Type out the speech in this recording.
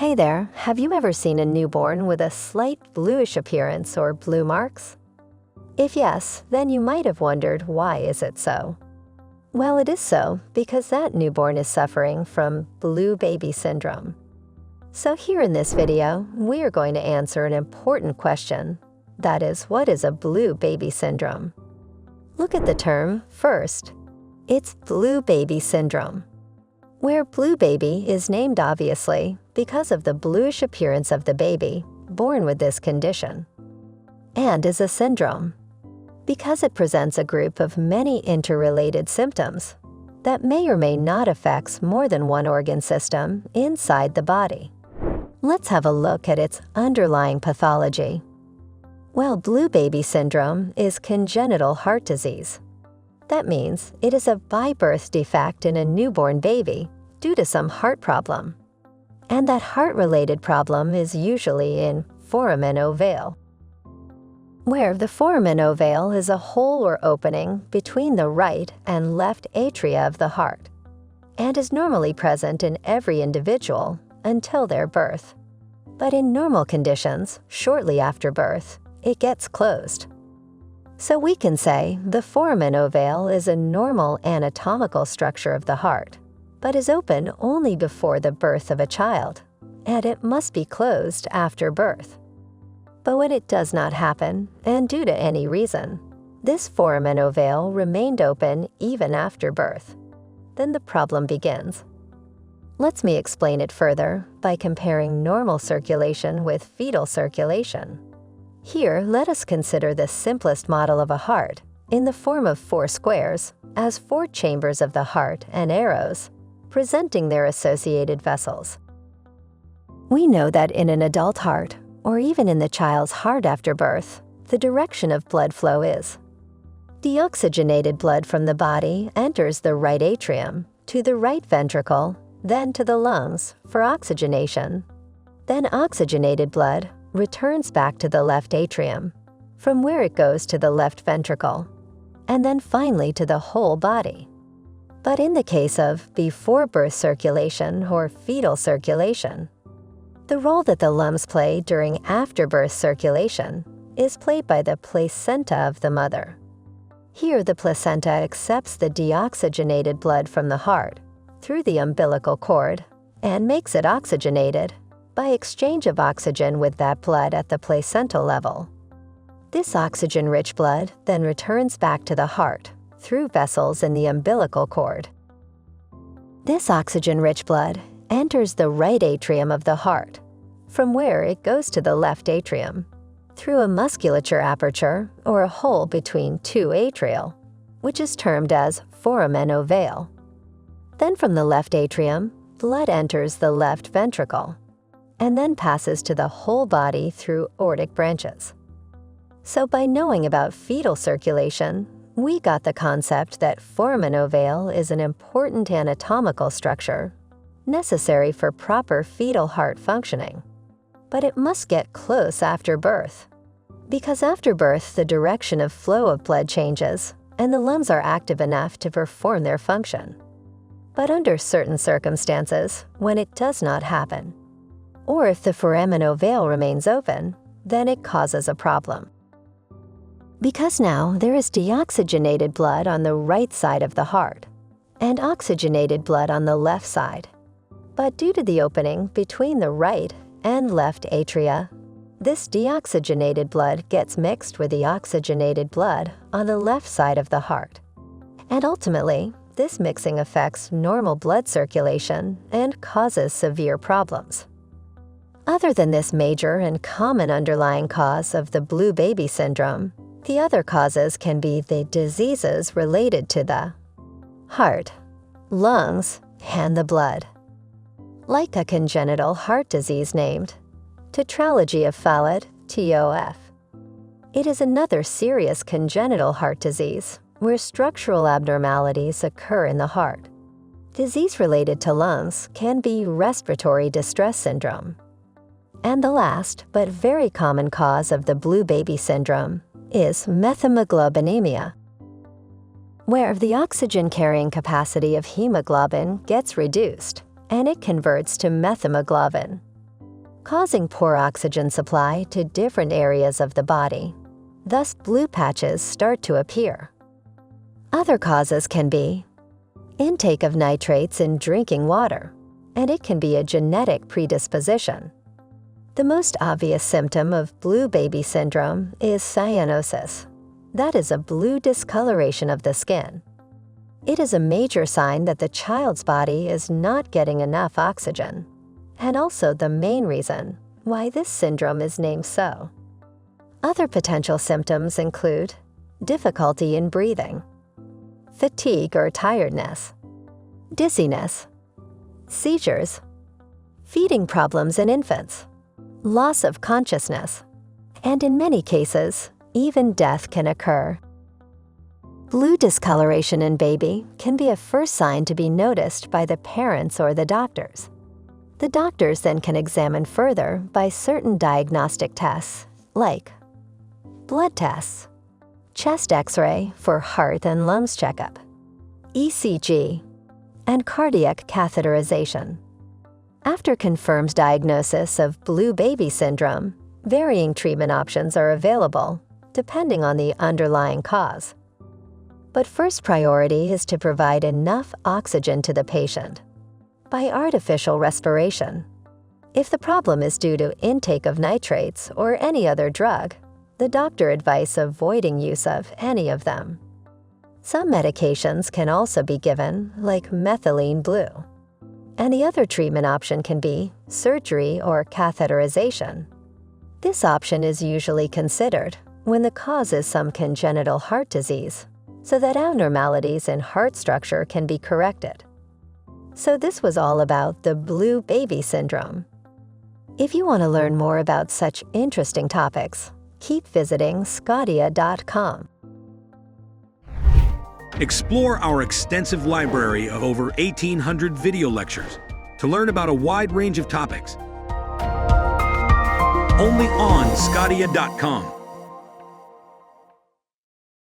Hey there, have you ever seen a newborn with a slight bluish appearance or blue marks? If yes, then you might have wondered, why is it so? Well, it is so because that newborn is suffering from blue baby syndrome. So here in this video, we are going to answer an important question. That is, what is a blue baby syndrome? Look at the term first. It's blue baby syndrome, where blue baby is named obviously because of the bluish appearance of the baby born with this condition, and is a syndrome because it presents a group of many interrelated symptoms that may or may not affect more than one organ system inside the body. Let's have a look at its underlying pathology. Well, blue baby syndrome is congenital heart disease. That means it is a by-birth defect in a newborn baby due to some heart problem. And that heart-related problem is usually in foramen ovale, where the foramen ovale is a hole or opening between the right and left atria of the heart, and is normally present in every individual until their birth. But in normal conditions, shortly after birth, it gets closed. So we can say the foramen ovale is a normal anatomical structure of the heart, but is open only before the birth of a child, and it must be closed after birth. But when it does not happen, and due to any reason, this foramen ovale remained open even after birth, then the problem begins. Let me explain it further by comparing normal circulation with fetal circulation. Here, let us consider the simplest model of a heart in the form of 4 squares as 4 chambers of the heart and arrows, presenting their associated vessels. We know that in an adult heart, or even in the child's heart after birth, the direction of blood flow is: deoxygenated blood from the body enters the right atrium to the right ventricle, then to the lungs for oxygenation. Then oxygenated blood returns back to the left atrium, from where it goes to the left ventricle, and then finally to the whole body. But in the case of before birth circulation or fetal circulation, the role that the lungs play during afterbirth circulation is played by the placenta of the mother. Here, the placenta accepts the deoxygenated blood from the heart through the umbilical cord and makes it oxygenated by exchange of oxygen with that blood at the placental level. This oxygen-rich blood then returns back to the heart through vessels in the umbilical cord. This oxygen-rich blood enters the right atrium of the heart, from where it goes to the left atrium, through a musculature aperture or a hole between 2 atrial, which is termed as foramen ovale. Then from the left atrium, blood enters the left ventricle, and then passes to the whole body through aortic branches. So by knowing about fetal circulation, we got the concept that foramen ovale is an important anatomical structure necessary for proper fetal heart functioning. But it must get close after birth, because after birth the direction of flow of blood changes and the lungs are active enough to perform their function. But under certain circumstances, when it does not happen, or if the foramen ovale remains open, then it causes a problem. Because now there is deoxygenated blood on the right side of the heart and oxygenated blood on the left side. But due to the opening between the right and left atria, this deoxygenated blood gets mixed with the oxygenated blood on the left side of the heart. And ultimately, this mixing affects normal blood circulation and causes severe problems. Other than this major and common underlying cause of the blue baby syndrome, the other causes can be the diseases related to the heart, lungs, and the blood. Like a congenital heart disease named Tetralogy of Fallot, TOF. It is another serious congenital heart disease where structural abnormalities occur in the heart. Disease related to lungs can be respiratory distress syndrome. And the last, but very common cause of the blue baby syndrome is methemoglobinemia, where the oxygen carrying capacity of hemoglobin gets reduced and it converts to methemoglobin, causing poor oxygen supply to different areas of the body. Thus, blue patches start to appear. Other causes can be intake of nitrates in drinking water, and it can be a genetic predisposition. The most obvious symptom of blue baby syndrome is cyanosis. That is a blue discoloration of the skin. It is a major sign that the child's body is not getting enough oxygen, and also the main reason why this syndrome is named so. Other potential symptoms include difficulty in breathing, fatigue or tiredness, dizziness, seizures, feeding problems in infants, loss of consciousness, and in many cases, even death can occur. Blue discoloration in baby can be a first sign to be noticed by the parents or the doctors. The doctors then can examine further by certain diagnostic tests like blood tests, chest X-ray for heart and lungs checkup, ECG, and cardiac catheterization. After confirmed diagnosis of blue baby syndrome, varying treatment options are available depending on the underlying cause. But first priority is to provide enough oxygen to the patient by artificial respiration. If the problem is due to intake of nitrates or any other drug, the doctor advises avoiding use of any of them. Some medications can also be given, like methylene blue. And the other treatment option can be surgery or catheterization. This option is usually considered when the cause is some congenital heart disease, so that abnormalities in heart structure can be corrected. So this was all about the blue baby syndrome. If you want to learn more about such interesting topics, keep visiting sqadia.com. Explore our extensive library of over 1,800 video lectures to learn about a wide range of topics. Only on sqadia.com.